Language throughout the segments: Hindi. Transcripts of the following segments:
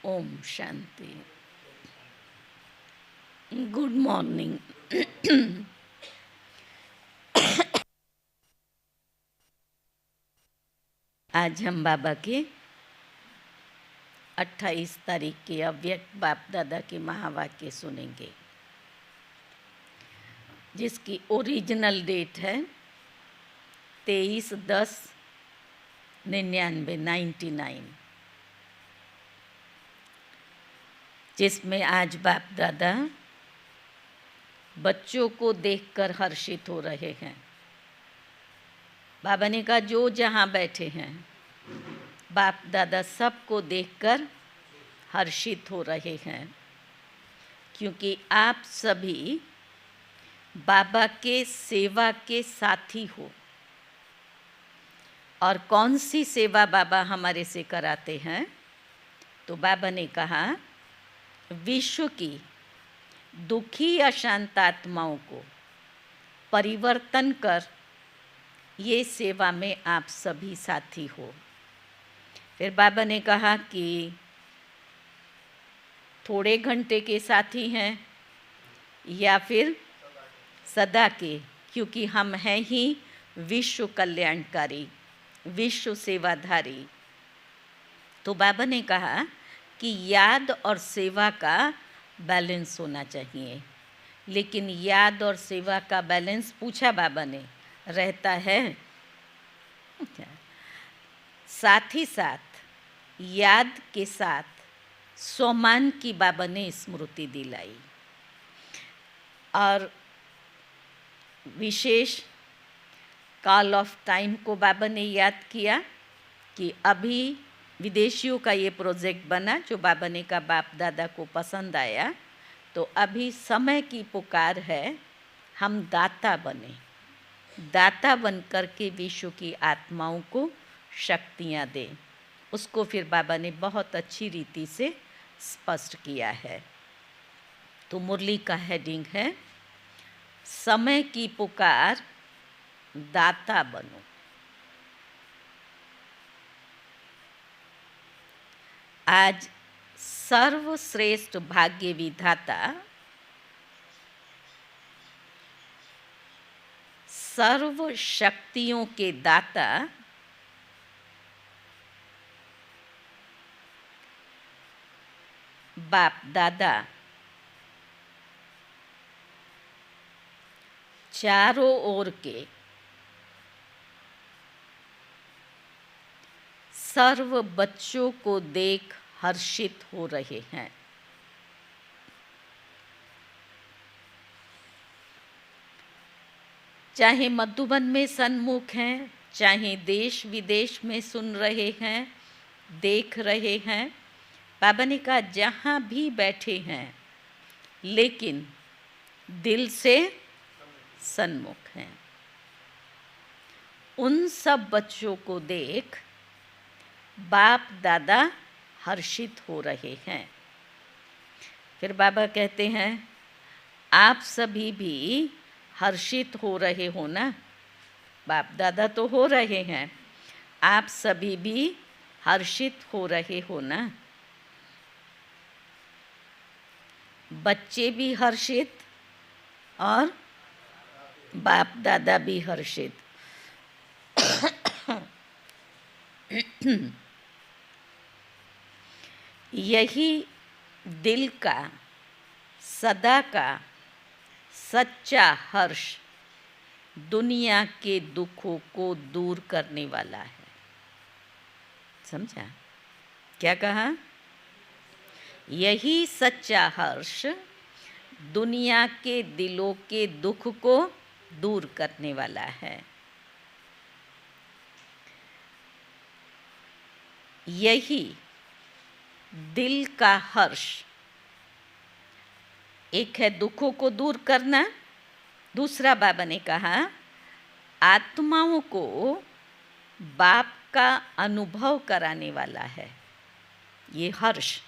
ओम शांति। Good morning. आज हम बाबा के 28 तारीख के अव्यक्त बाप दादा के महावाक्य सुनेंगे, जिसकी ओरिजिनल डेट है 23/10/99, जिसमें आज बाप दादा बच्चों को देखकर हर्षित हो रहे हैं। बाबा ने कहा जो जहाँ बैठे हैं बाप दादा सबको देखकर हर्षित हो रहे हैं, क्योंकि आप सभी बाबा के सेवा के साथी हो। और कौन सी सेवा बाबा हमारे से कराते हैं? तो बाबा ने कहा विश्व की दुखी अशांत आत्माओं को परिवर्तन कर ये सेवा में आप सभी साथी हो। फिर बाबा ने कहा कि थोड़े घंटे के साथी हैं या फिर सदा के, क्योंकि हम हैं ही विश्व कल्याणकारी, विश्व सेवाधारी। तो बाबा ने कहा कि याद और सेवा का बैलेंस होना चाहिए। लेकिन याद और सेवा का बैलेंस, पूछा बाबा ने, रहता है? साथ ही साथ याद के साथ सोमान की बाबा ने स्मृति दिलाई। और विशेष कॉल ऑफ टाइम को बाबा ने याद किया कि अभी विदेशियों का ये प्रोजेक्ट बना जो बाबा ने कहा बाप दादा को पसंद आया। तो अभी समय की पुकार है, हम दाता बने, दाता बन कर के विश्व की आत्माओं को शक्तियाँ दें। उसको फिर बाबा ने बहुत अच्छी रीति से स्पष्ट किया है। तो मुरली का हेडिंग है समय की पुकार, दाता बनो। आज सर्वश्रेष्ठ भाग्य विधाता, सर्व शक्तियों के दाता बाप दादा चारों ओर के सर्व बच्चों को देख हर्षित हो रहे हैं। चाहे मधुबन में सन्मुख हैं, चाहे देश विदेश में सुन रहे हैं, देख रहे हैं, बाबा ने कहा जहाँ भी बैठे हैं लेकिन दिल से सन्मुख हैं। उन सब बच्चों को देख बाप दादा हर्षित हो रहे हैं। फिर बाबा कहते हैं आप सभी भी हर्षित हो रहे हो ना? बाप दादा तो हो रहे हैं, आप सभी भी हर्षित हो रहे हो ना? बच्चे भी हर्षित और बाप दादा भी हर्षित। यही दिल का सदा का सच्चा हर्ष दुनिया के दुखों को दूर करने वाला है। समझा? क्या कहा? यही सच्चा हर्ष दुनिया के दिलों के दुख को दूर करने वाला है। यही दिल का हर्ष, एक है दुखों को दूर करना, दूसरा बाबा ने कहा आत्माओं को बाप का अनुभव कराने वाला है। ये हर्ष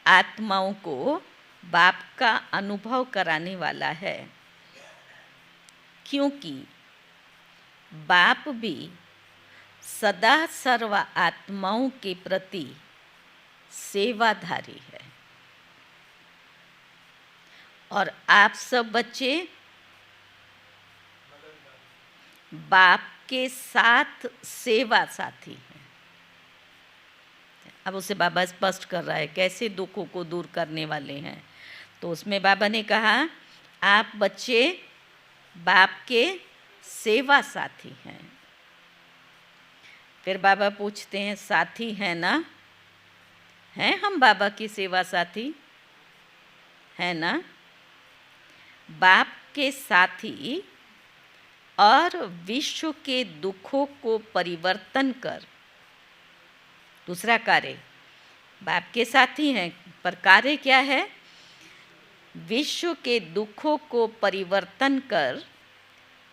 आत्माओं को बाप का अनुभव कराने वाला है, क्योंकि बाप भी सदा सर्व आत्माओं के प्रति सेवाधारी है। और आप सब बच्चे बाप के साथ सेवा साथी हैं। अब उसे बाबा स्पष्ट कर रहा है कैसे दुखों को दूर करने वाले हैं। तो उसमें बाबा ने कहा आप बच्चे बाप के सेवा साथी हैं। फिर बाबा पूछते हैं साथी हैं ना? हैं हम बाबा की सेवा साथी? है ना? बाप के साथी और विश्व के दुखों को परिवर्तन कर, दूसरा कार्य बाप के साथी हैं, पर कार्य क्या है? विश्व के दुखों को परिवर्तन कर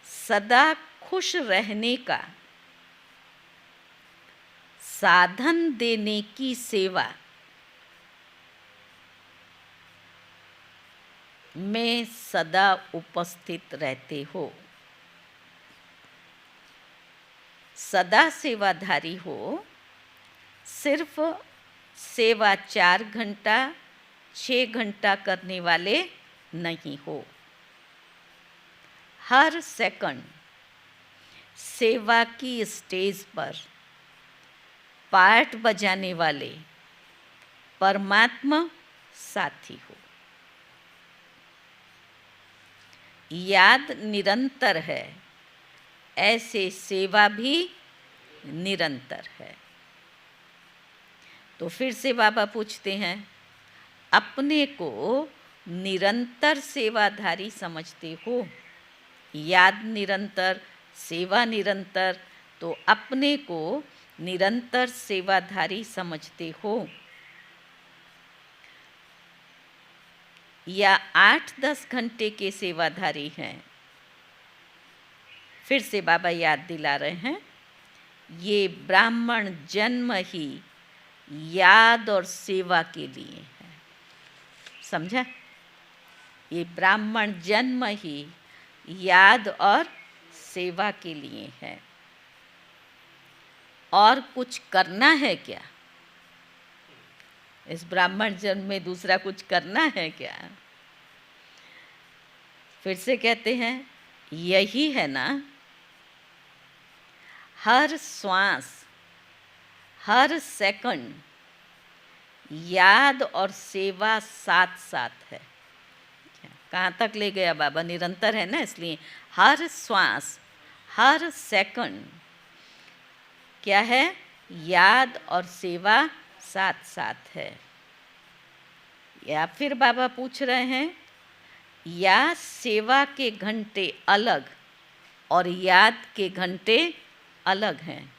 सदा खुश रहने का साधन देने की सेवा में सदा उपस्थित रहते हो। सदा सेवाधारी हो, सिर्फ सेवा 4 घंटा 6 घंटा करने वाले नहीं हो। हर सेकंड सेवा की स्टेज पर पार्ट बजाने वाले परमात्मा साथी हो। याद निरंतर है, ऐसे सेवा भी निरंतर है। तो फिर से बाबा पूछते हैं अपने को निरंतर सेवाधारी समझते हो? याद निरंतर, सेवा निरंतर, तो अपने को निरंतर सेवाधारी समझते हो या 8-10 घंटे के सेवाधारी हैं? फिर से बाबा याद दिला रहे हैं ये ब्राह्मण जन्म ही याद और सेवा के लिए है। समझा? ये ब्राह्मण जन्म ही याद और सेवा के लिए है। और कुछ करना है क्या? इस ब्राह्मण जन्म में दूसरा कुछ करना है क्या? फिर से कहते हैं यही है ना, हर श्वास हर सेकंड याद और सेवा साथ साथ है। कहाँ तक ले गया बाबा? निरंतर है ना, इसलिए हर श्वास हर सेकंड क्या है? याद और सेवा साथ साथ है। या फिर बाबा पूछ रहे हैं या सेवा के घंटे अलग और याद के घंटे अलग हैं।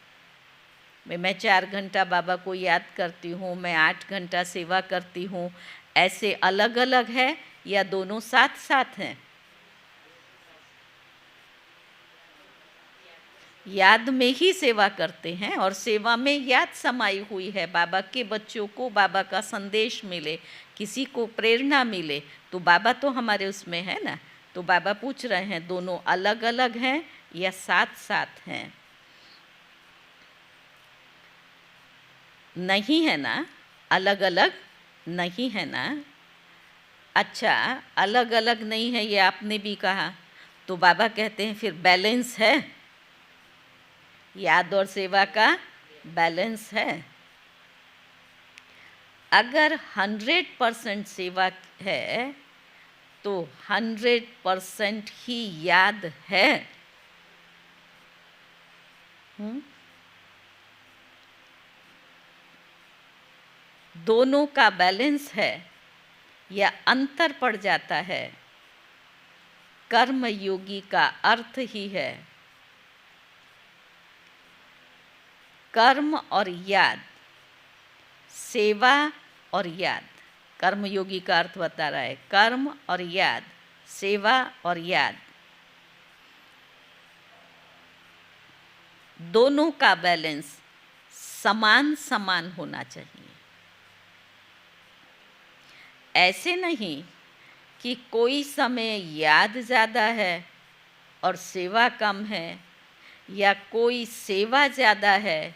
मैं 4 घंटा बाबा को याद करती हूँ, मैं 8 घंटा सेवा करती हूँ, ऐसे अलग अलग है या दोनों साथ साथ हैं? याद में ही सेवा करते हैं और सेवा में याद समाई हुई है। बाबा के बच्चों को बाबा का संदेश मिले, किसी को प्रेरणा मिले, तो बाबा तो हमारे उसमें है ना। तो बाबा पूछ रहे हैं दोनों अलग अलग हैं या साथ साथ हैं? नहीं है ना, अलग अलग नहीं है ना। अच्छा, अलग अलग नहीं है ये आपने भी कहा, तो बाबा कहते हैं फिर बैलेंस है, याद और सेवा का बैलेंस है। अगर 100% सेवा है तो 100% ही याद है। दोनों का बैलेंस है या अंतर पड़ जाता है? कर्म योगी का अर्थ ही है कर्म और याद, सेवा और याद। कर्म योगी का अर्थ बता रहा है कर्म और याद, सेवा और याद, दोनों का बैलेंस समान समान होना चाहिए। ऐसे नहीं कि कोई समय याद ज़्यादा है और सेवा कम है, या कोई सेवा ज़्यादा है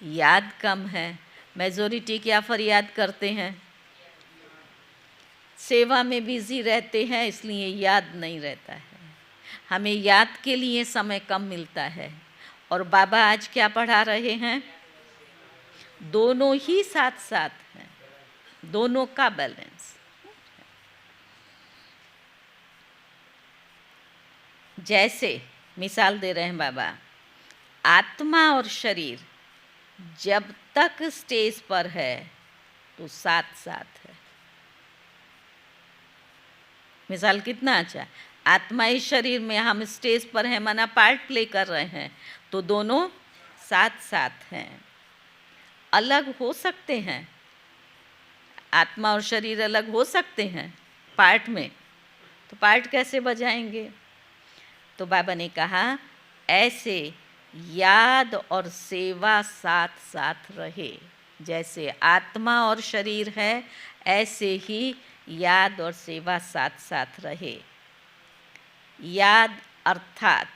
याद कम है, मेजॉरिटी क्या फरियाद करते हैं? सेवा में बिजी रहते हैं, इसलिए याद नहीं रहता है। हमें याद के लिए समय कम मिलता है। और बाबा आज क्या पढ़ा रहे हैं? दोनों ही साथ साथ हैं, दोनों का बैलेंस। जैसे मिसाल दे रहे हैं बाबा, आत्मा और शरीर जब तक स्टेज पर है तो साथ साथ है। मिसाल कितना अच्छा। आत्मा इस शरीर में, हम स्टेज पर हैं, माना पार्ट प्ले कर रहे हैं, तो दोनों साथ साथ हैं। अलग हो सकते हैं, आत्मा और शरीर अलग हो सकते हैं पार्ट में, तो पार्ट कैसे बजाएंगे? तो बाबा ने कहा ऐसे याद और सेवा साथ साथ रहे। जैसे आत्मा और शरीर है, ऐसे ही याद और सेवा साथ साथ रहे। याद अर्थात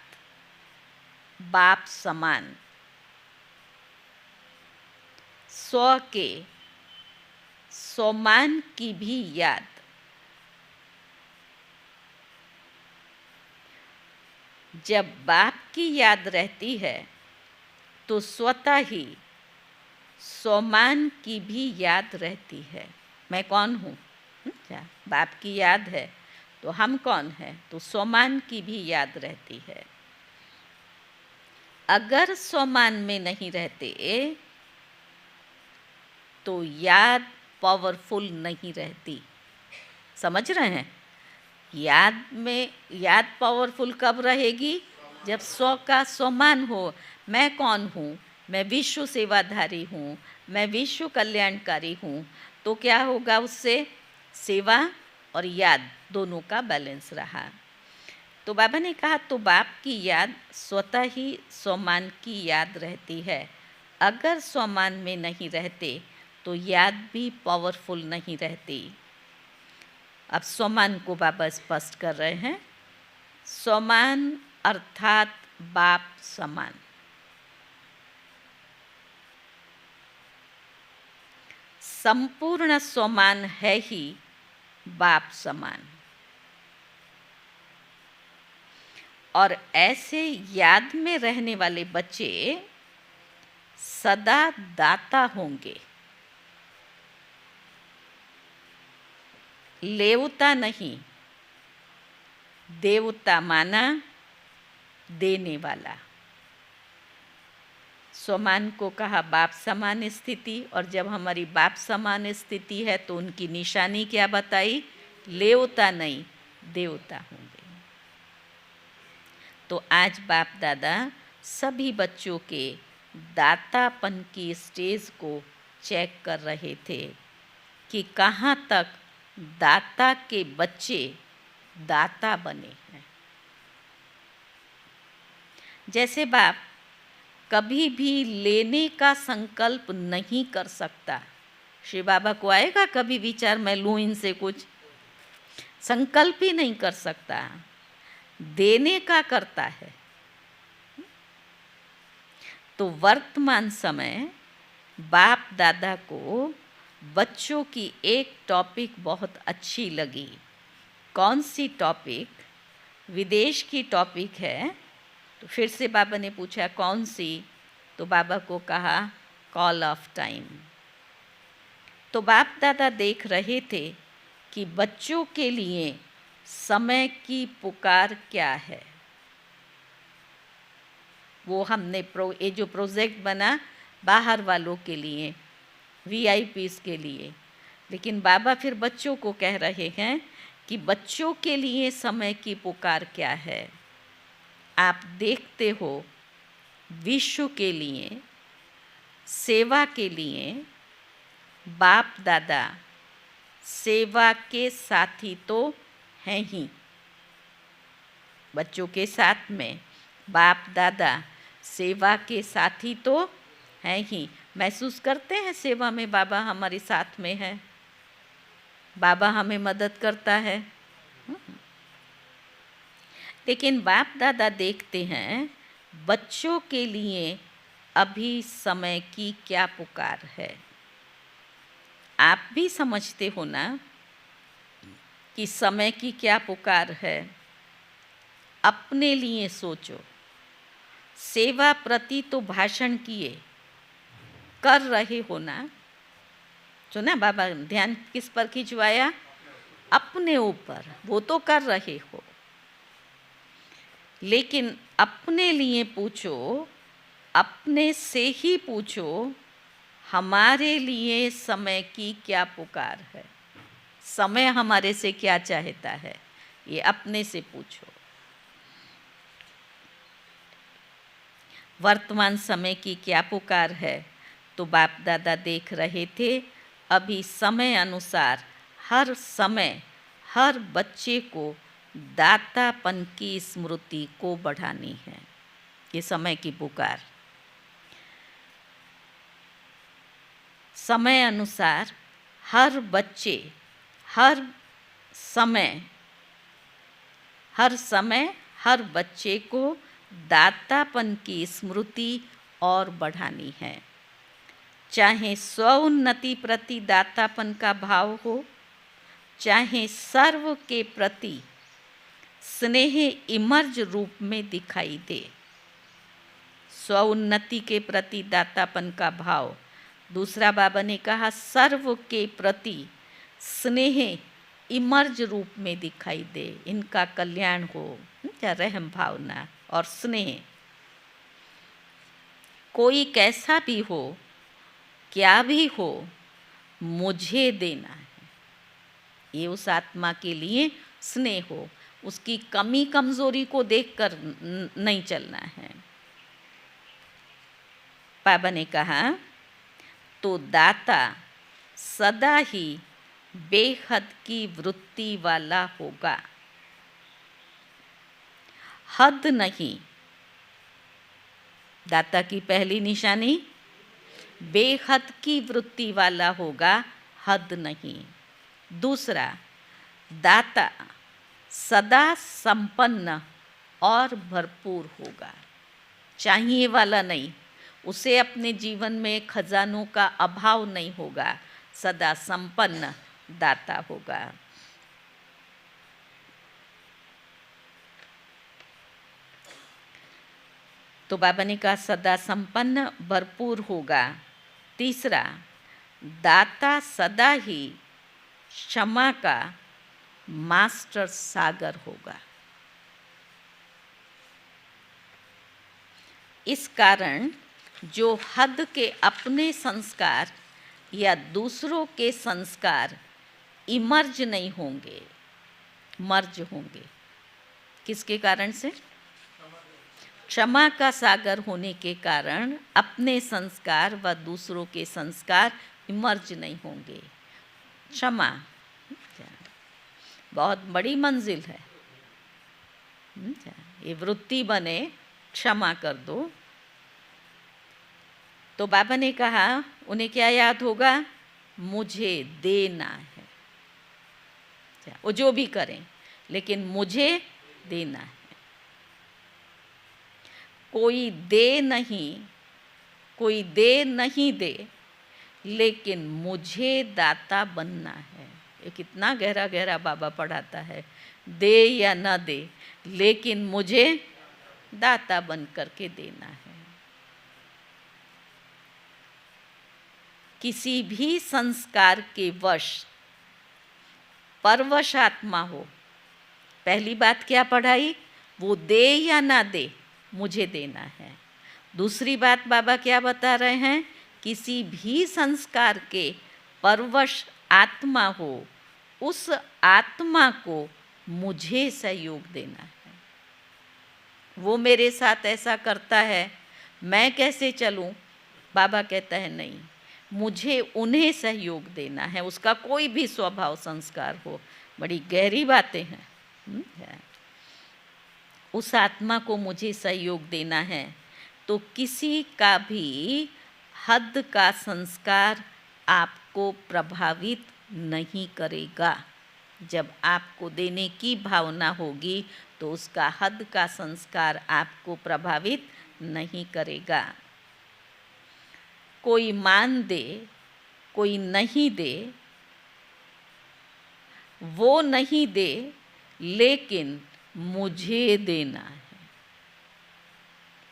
बाप समान, स्व के स्वमान की भी याद। जब बाप की याद रहती है तो स्वतः ही स्वमान की भी याद रहती है। मैं कौन हूँ? क्या बाप की याद है तो हम कौन हैं? तो स्वमान की भी याद रहती है। अगर स्वमान में नहीं रहते तो याद पावरफुल नहीं रहती। समझ रहे हैं? याद पावरफुल कब रहेगी? जब स्व का स्वमान हो। मैं कौन हूँ? मैं विश्व सेवाधारी हूँ, मैं विश्व कल्याणकारी हूँ। तो क्या होगा उससे? सेवा और याद दोनों का बैलेंस रहा। तो बाबा ने कहा तो बाप की याद स्वतः ही स्वमान की याद रहती है। अगर स्वमान में नहीं रहते तो याद भी पावरफुल नहीं रहती। अब स्वमान को बाबा स्पष्ट कर रहे हैं। स्वमान अर्थात बाप समान। संपूर्ण स्वमान है ही बाप समान। और ऐसे याद में रहने वाले बच्चे सदा दाता होंगे, लेवता नहीं। देवता माना देने वाला। स्वमान को कहा बाप समान स्थिति, और जब हमारी बाप समान स्थिति है तो उनकी निशानी क्या बताई? लेवता नहीं, देवता होंगे। तो आज बाप दादा सभी बच्चों के दातापन की स्टेज को चेक कर रहे थे कि कहाँ तक दाता के बच्चे दाता बने हैं। जैसे बाप कभी भी लेने का संकल्प नहीं कर सकता। श्री बाबा को आएगा कभी विचार मैं लूँ इनसे कुछ? संकल्प ही नहीं कर सकता, देने का करता है। तो वर्तमान समय बाप दादा को बच्चों की एक टॉपिक बहुत अच्छी लगी। कौन सी टॉपिक? विदेश की टॉपिक है। तो फिर से बाबा ने पूछा कौन सी? तो बाबा को कहा कॉल ऑफ टाइम। तो बाप दादा देख रहे थे कि बच्चों के लिए समय की पुकार क्या है। वो हमने ये जो प्रोजेक्ट बना बाहर वालों के लिए, VIPs के लिए, लेकिन बाबा फिर बच्चों को कह रहे हैं कि बच्चों के लिए समय की पुकार क्या है। आप देखते हो विश्व के लिए, सेवा के लिए बाप दादा सेवा के साथी तो हैं ही। बच्चों के साथ में बाप दादा सेवा के साथी तो हैं ही। महसूस करते हैं सेवा में बाबा हमारे साथ में है, बाबा हमें मदद करता है। लेकिन बाप दादा देखते हैं बच्चों के लिए अभी समय की क्या पुकार है। आप भी समझते हो ना कि समय की क्या पुकार है। अपने लिए सोचो। सेवा प्रति तो भाषण किए, कर रहे हो ना। सुना बाबा, ध्यान किस पर खिंचवाया? अपने ऊपर। वो तो कर रहे हो, लेकिन अपने लिए पूछो, अपने से ही पूछो, हमारे लिए समय की क्या पुकार है। समय हमारे से क्या चाहता है, ये अपने से पूछो। वर्तमान समय की क्या पुकार है, तो बाप दादा देख रहे थे। अभी समय अनुसार हर समय हर बच्चे को दातापन की स्मृति को बढ़ानी है। ये समय की पुकार। समय अनुसार हर बच्चे हर समय हर बच्चे को दातापन की स्मृति और बढ़ानी है। चाहे स्व उन्नति प्रति दातापन का भाव हो, चाहे सर्व के प्रति स्नेह इमर्ज रूप में दिखाई दे। स्व उन्नति के प्रति दातापन का भाव, दूसरा बाबा ने कहा सर्व के प्रति स्नेह इमर्ज रूप में दिखाई दे। इनका कल्याण हो, क्या रहम भावना और स्नेह। कोई कैसा भी हो, क्या भी हो, मुझे देना है। ये उस आत्मा के लिए स्नेह हो। उसकी कमी कमजोरी को देखकर नहीं चलना है। बाबा ने कहा तो दाता सदा ही बेहद की वृत्ति वाला होगा, हद नहीं। दाता की पहली निशानी बेहद की वृत्ति वाला होगा, हद नहीं। दूसरा, दाता सदा संपन्न और भरपूर होगा। चाहिए वाला नहीं, उसे अपने जीवन में खजानों का अभाव नहीं होगा। सदा संपन्न दाता होगा। तो बाबा ने कहा सदा संपन्न भरपूर होगा। तीसरा, दाता सदा ही क्षमा का मास्टर सागर होगा। इस कारण जो हद के अपने संस्कार या दूसरों के संस्कार इमर्ज नहीं होंगे, मर्ज होंगे। किसके कारण से? क्षमा का सागर होने के कारण अपने संस्कार व दूसरों के संस्कार इमर्ज नहीं होंगे। क्षमा बहुत बड़ी मंजिल है। ये वृत्ति बने, क्षमा कर दो। तो बाबा ने कहा उन्हें क्या याद होगा? मुझे देना है। वो जो भी करें, लेकिन मुझे देना है। कोई दे नहीं दे, लेकिन मुझे दाता बनना है। ये कितना गहरा गहरा बाबा पढ़ाता है। दे या न दे, लेकिन मुझे दाता बन करके देना है। किसी भी संस्कार के वश परवश आत्मा हो, पहली बात क्या पढ़ाई? वो दे या ना दे, मुझे देना है। दूसरी बात बाबा क्या बता रहे हैं? किसी भी संस्कार के परवश आत्मा हो, उस आत्मा को मुझे सहयोग देना है। वो मेरे साथ ऐसा करता है, मैं कैसे चलूं? बाबा कहता है नहीं, मुझे उन्हें सहयोग देना है। उसका कोई भी स्वभाव संस्कार हो। बड़ी गहरी बातें हैं। उस आत्मा को मुझे सहयोग देना है। तो किसी का भी हद का संस्कार आपको प्रभावित नहीं करेगा। जब आपको देने की भावना होगी तो उसका हद का संस्कार आपको प्रभावित नहीं करेगा। कोई मान दे कोई नहीं दे, वो नहीं दे लेकिन मुझे देना है।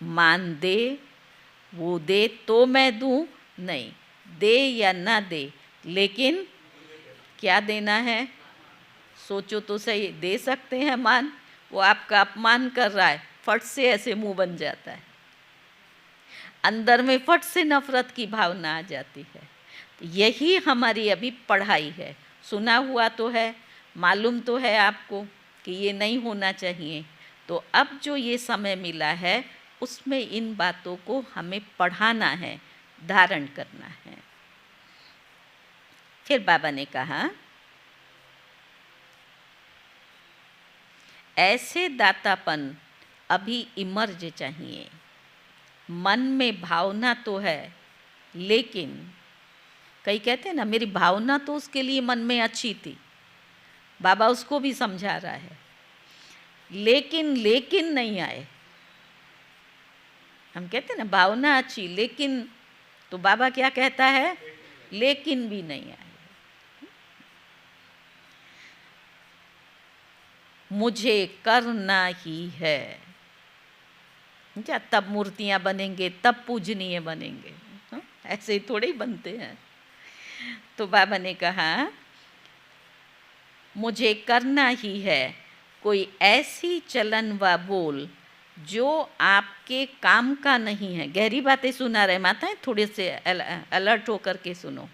मान दे, वो दे तो मैं दूं, नहीं, दे या ना दे लेकिन क्या देना है। सोचो तो सही, दे सकते हैं मान, वो आपका अपमान कर रहा है, फट से ऐसे मुंह बन जाता है, अंदर में फट से नफरत की भावना आ जाती है। यही हमारी अभी पढ़ाई है। सुना हुआ तो है, मालूम तो है आपको कि ये नहीं होना चाहिए, तो अब जो ये समय मिला है उसमें इन बातों को हमें पढ़ाना है, धारण करना है। फिर बाबा ने कहा, ऐसे दातापन अभी इमर्ज चाहिए। मन में भावना तो है, लेकिन कई कहते हैं ना, मेरी भावना तो उसके लिए मन में अच्छी थी, बाबा उसको भी समझा रहा है, लेकिन नहीं आए। हम कहते हैं ना भावना अच्छी, लेकिन, तो बाबा क्या कहता है, लेकिन भी नहीं आए। मुझे करना ही है। क्या तब मूर्तियां बनेंगे, तब पूजनीय बनेंगे, ऐसे ही थोड़े ही बनते हैं। तो बाबा ने कहा, मुझे करना ही है कोई ऐसी चलन व बोल जो आपके काम का नहीं है। गहरी बातें सुना रहे माताएं, थोड़े से अलर्ट होकर के सुनो।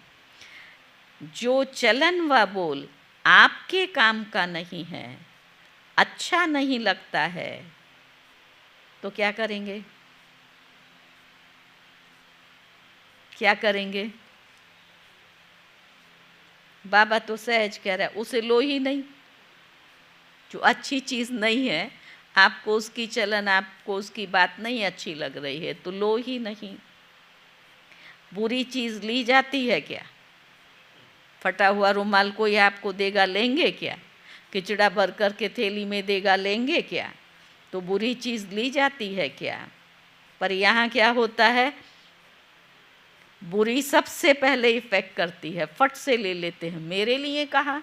जो चलन व बोल आपके काम का नहीं है, अच्छा नहीं लगता है, तो क्या करेंगे, क्या करेंगे। बाबा तो सहज कह रहा है, उसे लो ही नहीं। जो अच्छी चीज़ नहीं है, आपको उसकी चलन, आपको उसकी बात नहीं अच्छी लग रही है, तो लो ही नहीं। बुरी चीज़ ली जाती है क्या। फटा हुआ रुमाल कोई आपको देगा, लेंगे क्या। खिचड़ा भर कर के थैली में देगा, लेंगे क्या। तो बुरी चीज़ ली जाती है क्या। पर यहाँ क्या होता है, बुरी सबसे पहले इफेक्ट करती है, फट से ले लेते हैं, मेरे लिए कहा।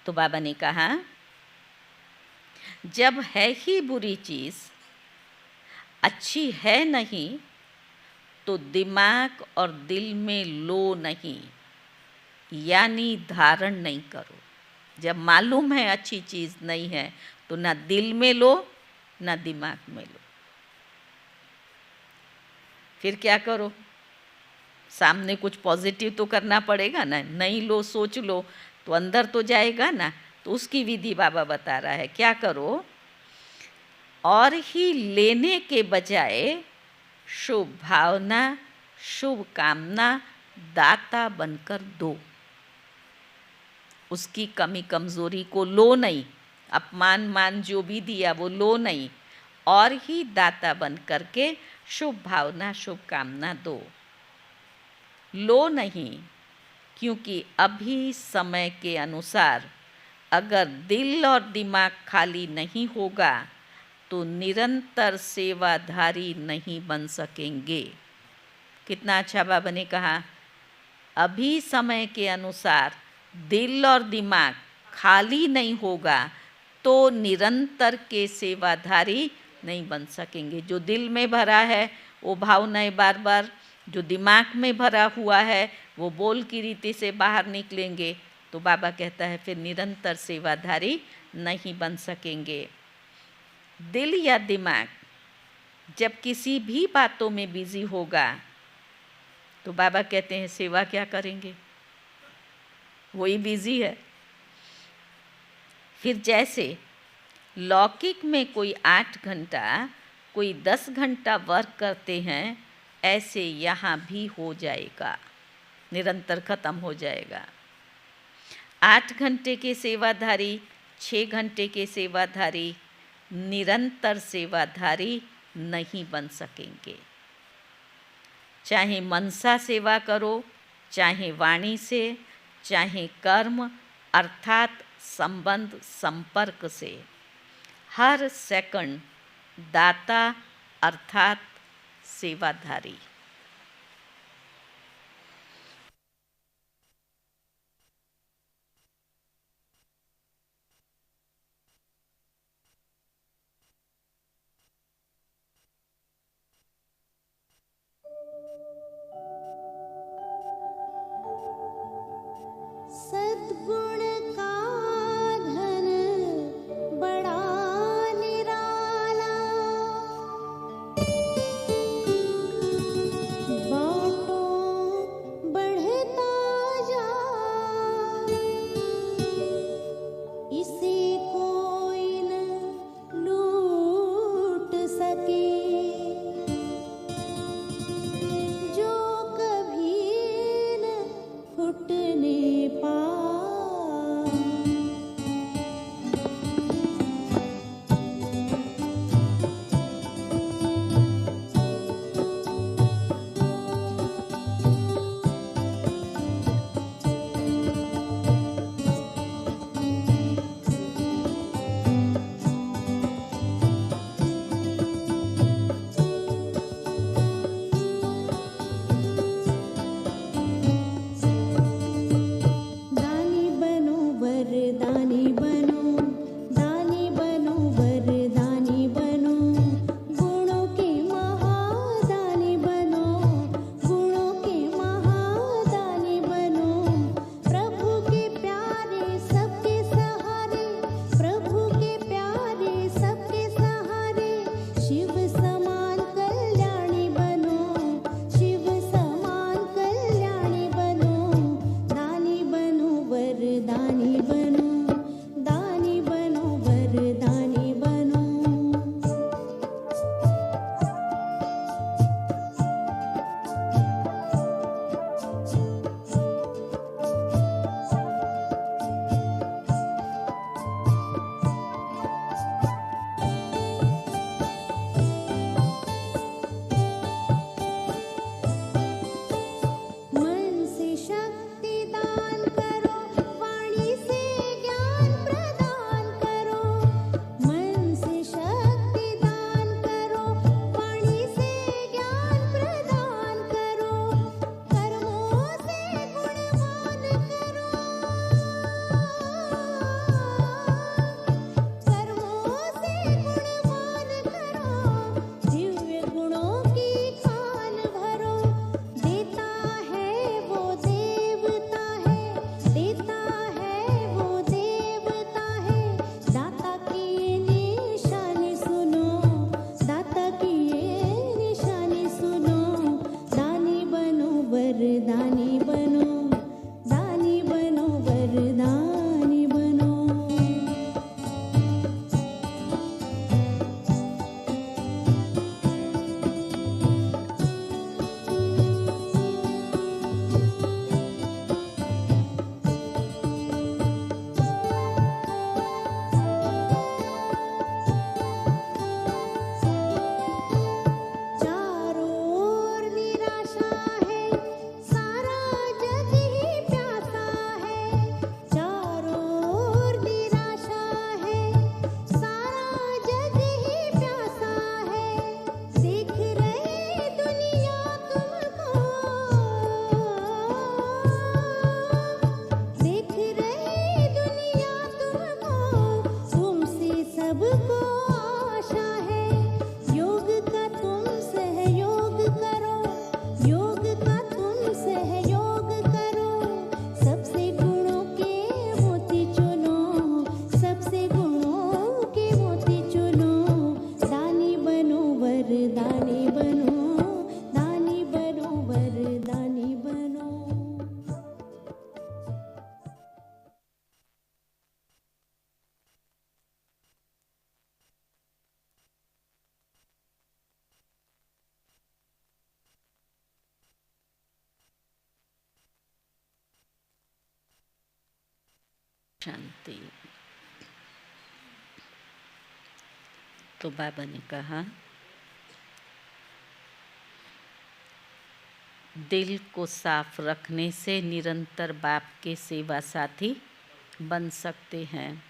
तो बाबा ने कहा, जब है ही बुरी चीज़, अच्छी है नहीं, तो दिमाग और दिल में लो नहीं, यानी धारण नहीं करो। जब मालूम है अच्छी चीज़ नहीं है, तो ना दिल में लो ना दिमाग में लो। फिर क्या करो, सामने कुछ पॉजिटिव तो करना पड़ेगा ना। नहीं लो, सोच लो, तो अंदर तो जाएगा ना। तो उसकी विधि बाबा बता रहा है, क्या करो, और ही लेने के बजाय शुभ भावना, शुभ कामना दाता बनकर दो। उसकी कमी कमज़ोरी को लो नहीं, अपमान मान जो भी दिया वो लो नहीं, और ही दाता बन करके शुभ भावना, शुभ कामना दो। लो नहीं, क्योंकि अभी समय के अनुसार अगर दिल और दिमाग खाली नहीं होगा तो निरंतर सेवाधारी नहीं बन सकेंगे। कितना अच्छा बाबा ने कहा, अभी समय के अनुसार दिल और दिमाग खाली नहीं होगा तो निरंतर के सेवाधारी नहीं बन सकेंगे। जो दिल में भरा है वो भावनाएं बार बार, जो दिमाग में भरा हुआ है वो बोल की रीति से बाहर निकलेंगे, तो बाबा कहता है फिर निरंतर सेवाधारी नहीं बन सकेंगे। दिल या दिमाग जब किसी भी बातों में बिजी होगा, तो बाबा कहते हैं सेवा क्या करेंगे, वही बिजी है। फिर जैसे लौकिक में कोई 8 घंटा, कोई 10 घंटा वर्क करते हैं, ऐसे यहाँ भी हो जाएगा, निरंतर ख़त्म हो जाएगा। 8 घंटे के सेवाधारी, 6 घंटे के सेवाधारी निरंतर सेवाधारी नहीं बन सकेंगे। चाहे मनसा सेवा करो, चाहे वाणी से, चाहे कर्म अर्थात संबंध संपर्क से, हर सेकंड दाता अर्थात सेवाधारी। शांति। तो बाबा ने कहा, दिल को साफ रखने से निरंतर बाप के सेवा साथी बन सकते हैं।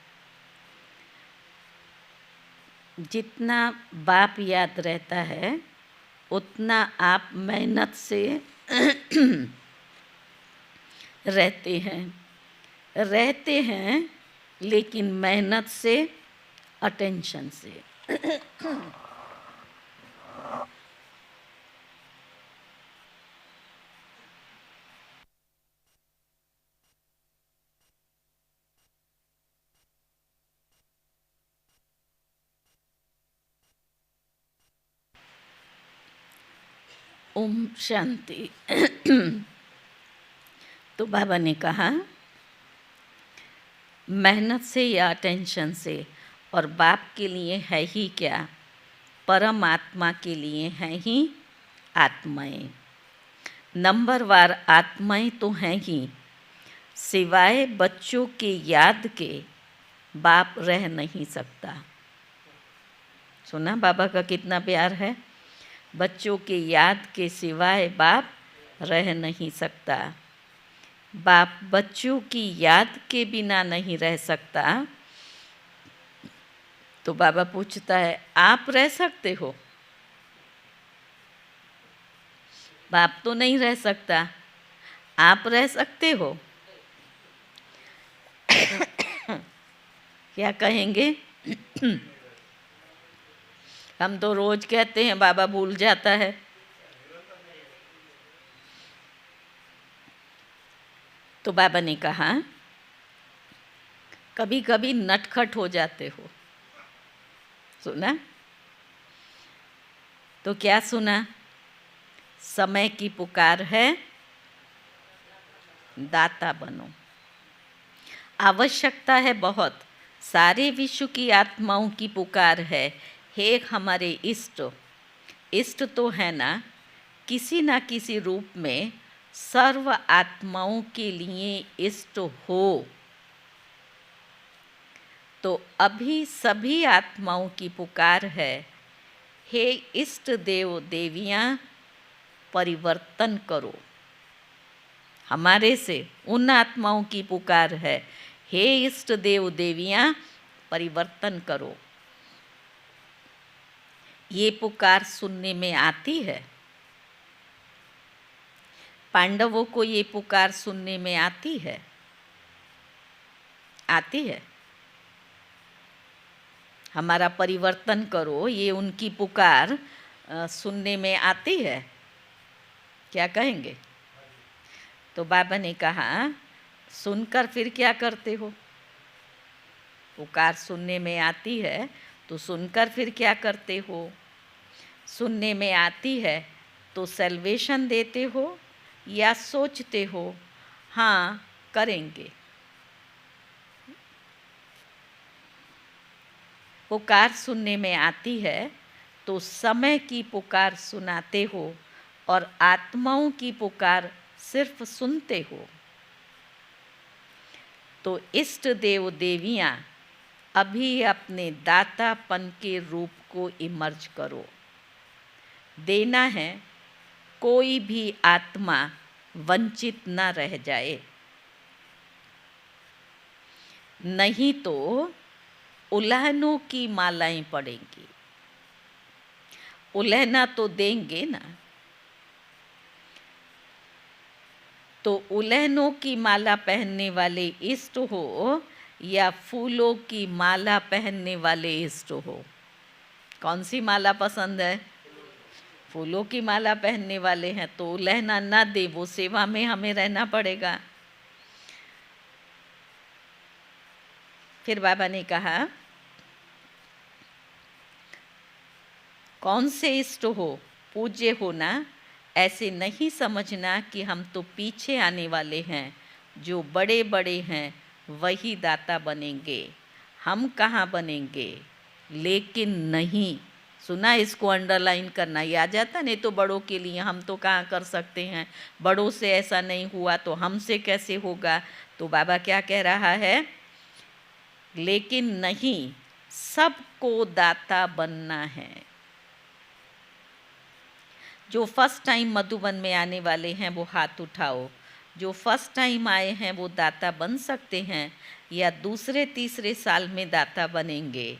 जितना बाप याद रहता है उतना आप मेहनत से रहते हैं लेकिन मेहनत से, अटेंशन से। ओम शांति। तो बाबा ने कहा, मेहनत से या अटेंशन से, और बाप के लिए है ही क्या, परमात्मा के लिए है ही आत्माएं। नंबरवार आत्माएं तो हैं ही, सिवाय बच्चों के याद के बाप रह नहीं सकता। सुना बाबा का कितना प्यार है। बच्चों के याद के सिवाय बाप रह नहीं सकता। बाप बच्चों की याद के बिना नहीं रह सकता। तो बाबा पूछता है, आप रह सकते हो? बाप तो नहीं रह सकता, आप रह सकते हो? क्या कहेंगे? हम तो रोज कहते हैं, बाबा भूल जाता है। तो बाबा ने कहा, कभी कभी नटखट हो जाते हो। सुना? तो क्या सुना? समय की पुकार है, दाता बनो। आवश्यकता है बहुत, सारे विश्व की आत्माओं की पुकार है, हे हमारे इष्ट। इष्ट तो है ना, किसी ना किसी रूप में सर्व आत्माओं के लिए इष्ट हो। तो अभी सभी आत्माओं की पुकार है, हे इष्ट देव देवियाँ परिवर्तन करो। हमारे से उन आत्माओं की पुकार है, हे इष्ट देव देवियाँ परिवर्तन करो। ये पुकार सुनने में आती है? पांडवों को ये पुकार सुनने में आती है? आती है? हमारा परिवर्तन करो, ये उनकी पुकार सुनने में आती है? क्या कहेंगे? तो बाबा ने कहा, सुनकर फिर क्या करते हो? पुकार सुनने में आती है तो सुनकर फिर क्या करते हो? सुनने में आती है तो सैल्वेशन देते हो या सोचते हो हाँ करेंगे? पुकार सुनने में आती है तो समय की पुकार सुनाते हो और आत्माओं की पुकार सिर्फ सुनते हो। तो इष्ट देव देवियाँ अभी अपने दातापन के रूप को इमर्ज करो। देना है, कोई भी आत्मा वंचित न रह जाए, नहीं तो उल्हनों की मालाएं पड़ेंगी। उल्हना तो देंगे ना, तो उल्हनों की माला पहनने वाले इष्ट हो या फूलों की माला पहनने वाले इष्ट हो? कौन सी माला पसंद है? फूलों की माला पहनने वाले हैं तो उल्हना ना दे, वो सेवा में हमें रहना पड़ेगा। फिर बाबा ने कहा, कौन से इष्ट हो, पूज्य हो ना, ऐसे नहीं समझना कि हम तो पीछे आने वाले हैं, जो बड़े बड़े हैं वही दाता बनेंगे, हम कहाँ बनेंगे। लेकिन नहीं, सुना, इसको अंडरलाइन करना, ये आ जाता नहीं तो बड़ों के लिए हम तो कहाँ कर सकते हैं, बड़ों से ऐसा नहीं हुआ तो हमसे कैसे होगा। तो बाबा क्या कह रहा है, लेकिन नहीं, सबको दाता बनना है। जो फर्स्ट टाइम मधुबन में आने वाले हैं वो हाथ उठाओ। जो फर्स्ट टाइम आए हैं वो दाता बन सकते हैं या दूसरे तीसरे साल में दाता बनेंगे।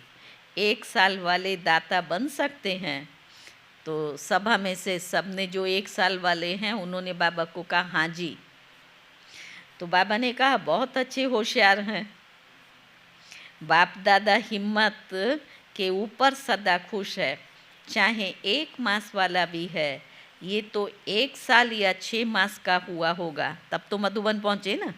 1 साल वाले दाता बन सकते हैं। तो सभा में से सबने जो 1 साल वाले हैं उन्होंने बाबा को कहा हाँ जी। तो बाबा ने कहा बहुत अच्छे होशियार हैं। बाप दादा हिम्मत के ऊपर सदा खुश है, चाहे 1 मास वाला भी है। ये तो 1 साल या 6 मास का हुआ होगा तब तो मधुबन पहुँचे ना।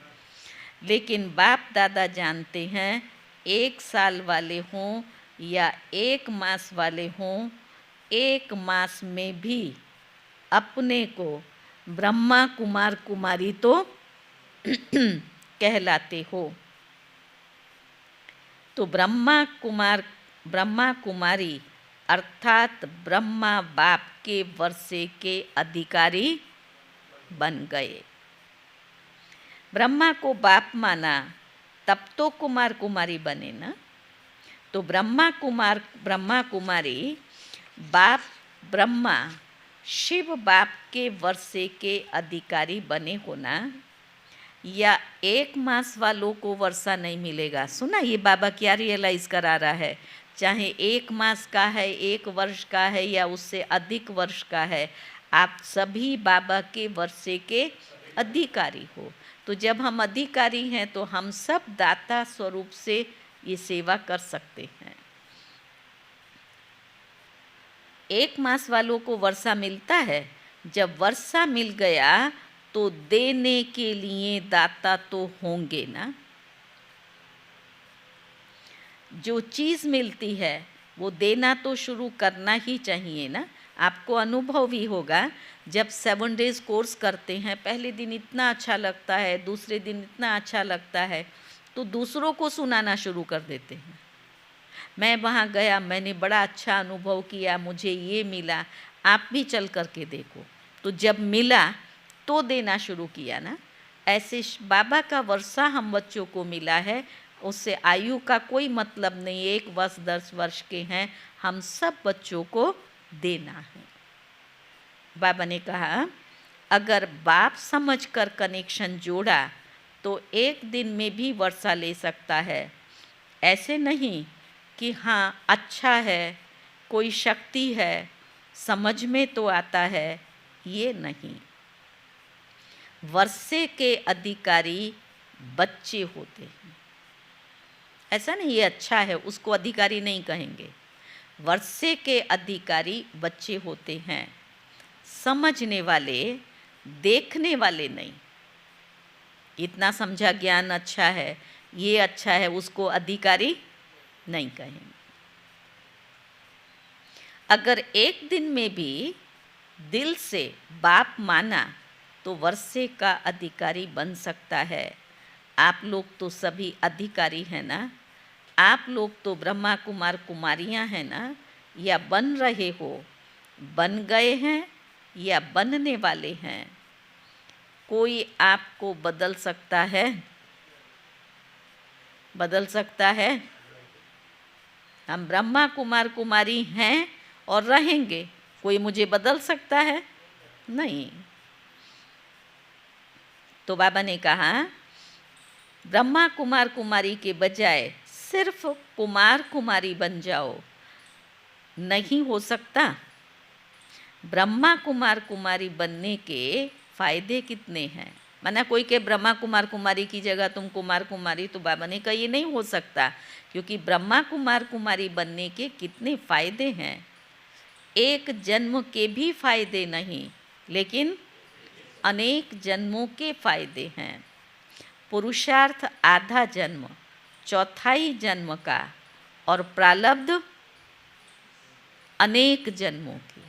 लेकिन बाप दादा जानते हैं 1 साल वाले हों या 1 मास वाले हों, 1 मास में भी अपने को ब्रह्मा कुमार कुमारी तो कहलाते हो। तो ब्रह्मा कुमारी अर्थात ब्रह्मा बाप के वर्षे के अधिकारी बन गए। ब्रह्मा को बाप माना तब तो कुमार कुमारी बने ना। तो ब्रह्मा कुमारी बाप ब्रह्मा शिव बाप के वर्षे के अधिकारी बने होना, या 1 मास वालों को वर्षा नहीं मिलेगा। सुना ये बाबा क्या रियलाइज़ करा रहा है, चाहे 1 मास का है, 1 वर्ष का है या उससे अधिक वर्ष का है, आप सभी बाबा के वर्षे के अधिकारी हो। तो जब हम अधिकारी हैं तो हम सब दाता स्वरूप से ये सेवा कर सकते हैं। 1 मास वालों को वर्षा मिलता है। जब वर्षा मिल गया तो देने के लिए दाता तो होंगे ना। जो चीज़ मिलती है वो देना तो शुरू करना ही चाहिए ना। आपको अनुभव भी होगा, जब 7 डेज़ कोर्स करते हैं, पहले दिन इतना अच्छा लगता है, दूसरे दिन इतना अच्छा लगता है, तो दूसरों को सुनाना शुरू कर देते हैं। मैं वहाँ गया, मैंने बड़ा अच्छा अनुभव किया, मुझे ये मिला, आप भी चल कर के देखो। तो जब मिला तो देना शुरू किया ना। ऐसे बाबा का वर्षा हम बच्चों को मिला है, उससे आयु का कोई मतलब नहीं। 1 वर्ष 10 वर्ष के हैं, हम सब बच्चों को देना है। बाबा ने कहा अगर बाप समझकर कनेक्शन जोड़ा तो 1 दिन में भी वर्षा ले सकता है। ऐसे नहीं कि हाँ अच्छा है, कोई शक्ति है, समझ में तो आता है, ये नहीं। वर्षे के अधिकारी बच्चे होते हैं। ऐसा नहीं ये अच्छा है उसको अधिकारी नहीं कहेंगे। वर्षे के अधिकारी बच्चे होते हैं, समझने वाले, देखने वाले नहीं। इतना समझा ज्ञान अच्छा है, ये अच्छा है, उसको अधिकारी नहीं कहेंगे। अगर 1 दिन में भी दिल से बाप माना तो वर्षे का अधिकारी बन सकता है। आप लोग तो सभी अधिकारी हैं ना। आप लोग तो ब्रह्मा कुमार कुमारियाँ हैं ना, या बन रहे हो, बन गए हैं या बनने वाले हैं। कोई आपको बदल सकता है? बदल सकता है? हम ब्रह्मा कुमार कुमारी हैं और रहेंगे। कोई मुझे बदल सकता है? नहीं। तो बाबा ने कहा ब्रह्मा कुमार कुमारी के बजाय सिर्फ कुमार कुमारी बन जाओ। नहीं हो सकता। ब्रह्मा कुमार कुमारी बनने के फ़ायदे कितने हैं। माना कोई के ब्रह्मा कुमार कुमारी की जगह तुम कुमार कुमारी, तो बाबा ने कहा ये नहीं हो सकता, क्योंकि ब्रह्मा कुमार कुमारी बनने के कितने फ़ायदे हैं। 1 जन्म के भी फ़ायदे नहीं, लेकिन अनेक जन्मों के फ़ायदे हैं। पुरुषार्थ आधा जन्म, चौथाई जन्म का, और प्रारब्ध अनेक जन्मों की।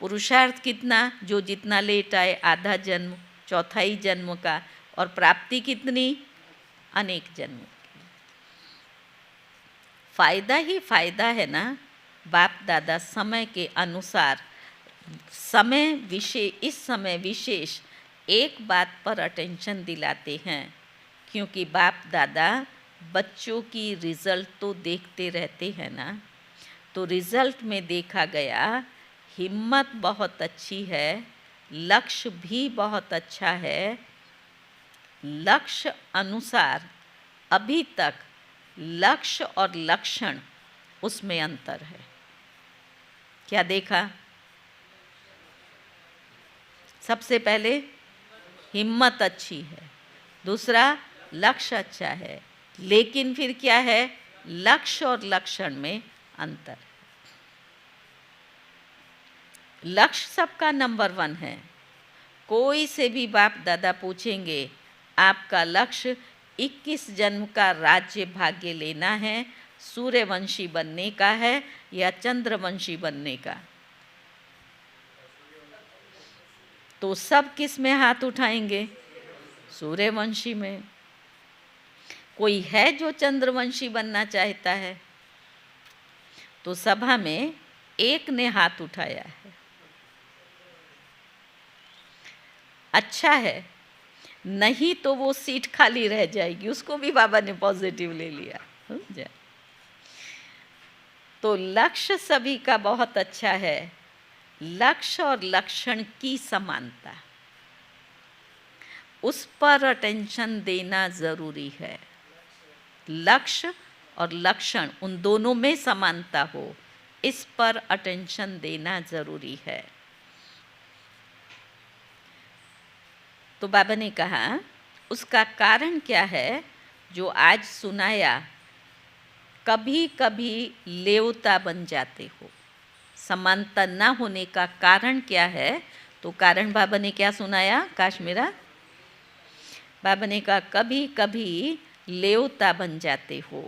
पुरुषार्थ कितना? जो जितना लेट आए, आधा जन्म, चौथाई जन्म का, और प्राप्ति कितनी? अनेक जन्मों की। फ़ायदा ही फ़ायदा है ना। बाप दादा समय के अनुसार इस समय विशेष एक बात पर अटेंशन दिलाते हैं, क्योंकि बाप दादा बच्चों की रिज़ल्ट तो देखते रहते हैं ना, तो रिज़ल्ट में देखा गया हिम्मत बहुत अच्छी है, लक्ष्य भी बहुत अच्छा है। लक्ष्य अनुसार अभी तक लक्ष्य और लक्षण उसमें अंतर है। क्या देखा? सबसे पहले हिम्मत अच्छी है, दूसरा लक्ष्य अच्छा है, लेकिन फिर क्या है, लक्ष्य और लक्षण में अंतर। लक्ष्य सबका नंबर 1 है। कोई से भी बाप दादा पूछेंगे आपका लक्ष्य 21 जन्म का राज्य भाग्य लेना है, सूर्यवंशी बनने का है या चंद्रवंशी बनने का, तो सब किस में हाथ उठाएंगे? सूर्यवंशी में। कोई है जो चंद्रवंशी बनना चाहता है? तो सभा में एक ने हाथ उठाया है। अच्छा है, नहीं तो वो सीट खाली रह जाएगी, उसको भी बाबा ने पॉजिटिव ले लिया। तो लक्ष्य सभी का बहुत अच्छा है, लक्ष्य और लक्षण की समानता, उस पर अटेंशन देना ज़रूरी है। लक्ष्य और लक्षण उन दोनों में समानता हो, इस पर अटेंशन देना ज़रूरी है। तो बाबा ने कहा उसका कारण क्या है जो आज सुनाया, कभी कभी लेवता बन जाते हो। समानता ना होने का कारण क्या है? तो कारण बाबा ने क्या सुनाया काश्मीरा? बाबा ने कहा कभी कभी लेवता बन जाते हो,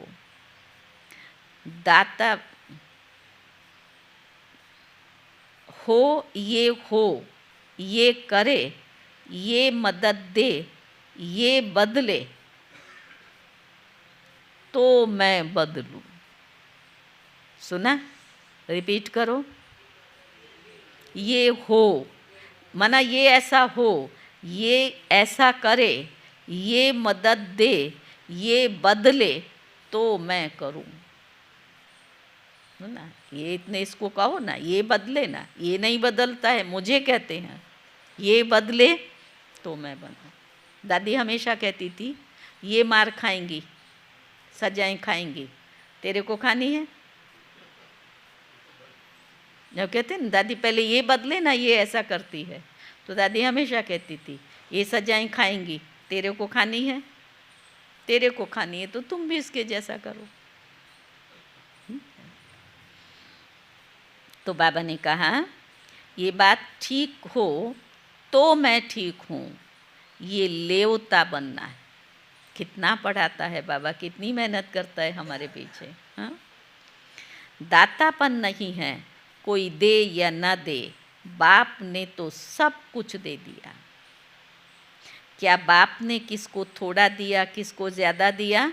दाता हो, ये करे, ये मदद दे, ये बदले तो मैं बदलूं। सुना? रिपीट करो। ये हो माना ये ऐसा हो, ये ऐसा करे, ये मदद दे, ये बदले तो मैं करूं ना। ये इतने इसको कहो ना, ये बदले ना, ये नहीं बदलता है, मुझे कहते हैं ये बदले तो मैं बनूं। दादी हमेशा कहती थी ये मार खाएंगी, सजाएं खाएंगी, तेरे को खानी है? जब कहते हैं दादी पहले ये बदले ना, ये ऐसा करती है, तो दादी हमेशा कहती थी ये सजाएं खाएंगी, तेरे को खानी है? तेरे को खानी है तो तुम भी इसके जैसा करो। तो बाबा ने कहा ये बात ठीक हो तो मैं ठीक हूँ, ये लेवता बनना है। कितना पढ़ाता है बाबा, कितनी मेहनत करता है हमारे पीछे। हाँ, दातापन नहीं है, कोई दे या ना दे, बाप ने तो सब कुछ दे दिया। क्या बाप ने किसको थोड़ा दिया, किसको ज़्यादा दिया?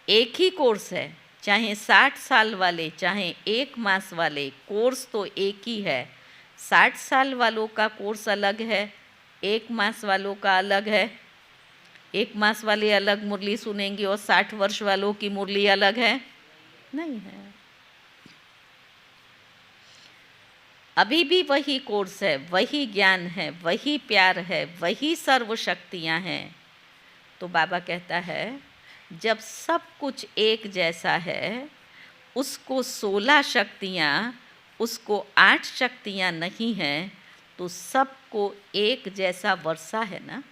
एक ही कोर्स है, चाहे 60 साल वाले चाहे 1 मास वाले, कोर्स तो एक ही है। 60 साल वालों का कोर्स अलग है, 1 मास वालों का अलग है। 1 मास वाले अलग मुरली सुनेंगे और 60 वर्ष वालों की मुरली अलग है? नहीं है। अभी भी वही कोर्स है, वही ज्ञान है, वही प्यार है, वही सर्व शक्तियाँ हैं। तो बाबा कहता है जब सब कुछ एक जैसा है, उसको 16 शक्तियाँ, उसको 8 शक्तियाँ नहीं हैं, तो सबको एक जैसा वर्षा है ना।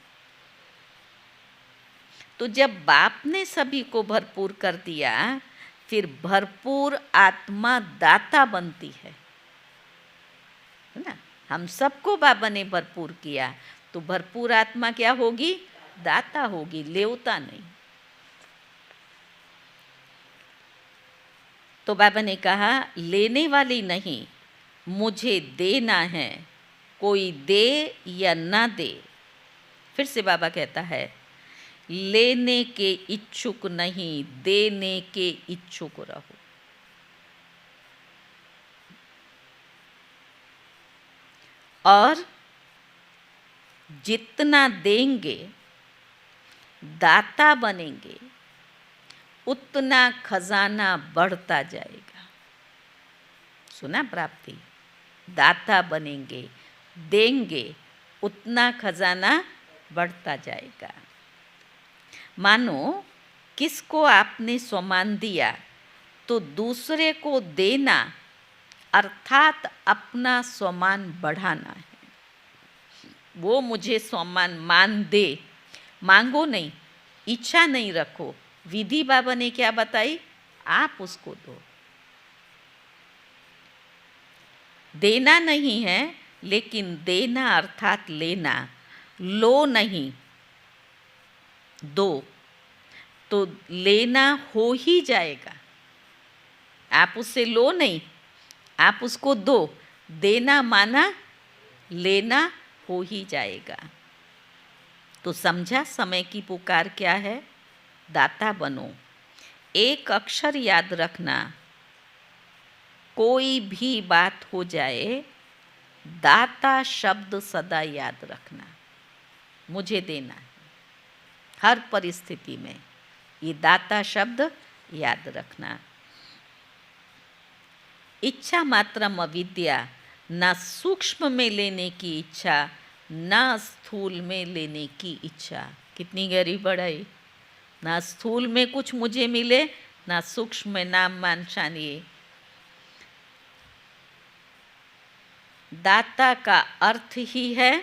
तो जब बाप ने सभी को भरपूर कर दिया, फिर भरपूर आत्मा दाता बनती है ना। हम सबको बाबा ने भरपूर किया, तो भरपूर आत्मा क्या होगी? दाता होगी, लेवता नहीं। तो बाबा ने कहा लेने वाली नहीं, मुझे देना है, कोई दे या ना दे। फिर से बाबा कहता है लेने के इच्छुक नहीं, देने के इच्छुक रहो। और जितना देंगे दाता बनेंगे उतना खजाना बढ़ता जाएगा। सुना प्राप्ति, दाता बनेंगे, देंगे उतना खजाना बढ़ता जाएगा। मानो किसको आपने सम्मान दिया तो दूसरे को देना अर्थात अपना सम्मान बढ़ाना है। वो मुझे सम्मान मान दे, मांगो नहीं, इच्छा नहीं रखो। विधि बाबा ने क्या बताई, आप उसको दो। देना नहीं है, लेकिन देना अर्थात लेना, लो नहीं, दो तो लेना हो ही जाएगा। आप उससे लो नहीं, आप उसको दो, देना माना लेना हो ही जाएगा। तो समझा समय की पुकार क्या है, दाता बनो। एक अक्षर याद रखना, कोई भी बात हो जाए, दाता शब्द सदा याद रखना। मुझे देना है हर परिस्थिति में, ये दाता शब्द याद रखना। इच्छा मात्रम अविद्या, न सूक्ष्म में लेने की इच्छा, न स्थूल में लेने की इच्छा। कितनी गहरी पढ़ाई। ना स्थूल में कुछ मुझे मिले, ना सूक्ष्म में नाम मान शान। ये दाता का अर्थ ही है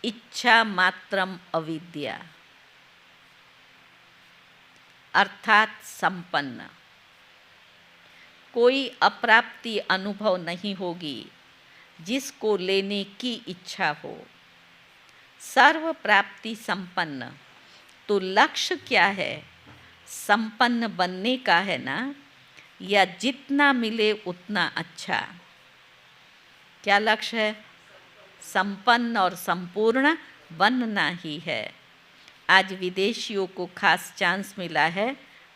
इच्छा मात्रम अविद्या, अर्थात संपन्न। कोई अप्राप्ति अनुभव नहीं होगी जिसको लेने की इच्छा हो। सर्व प्राप्ति संपन्न। तो लक्ष्य क्या है, संपन्न बनने का है ना, या जितना मिले उतना अच्छा। क्या लक्ष्य है, संपन्न और संपूर्ण बनना ही है। आज विदेशियों को खास चांस मिला है,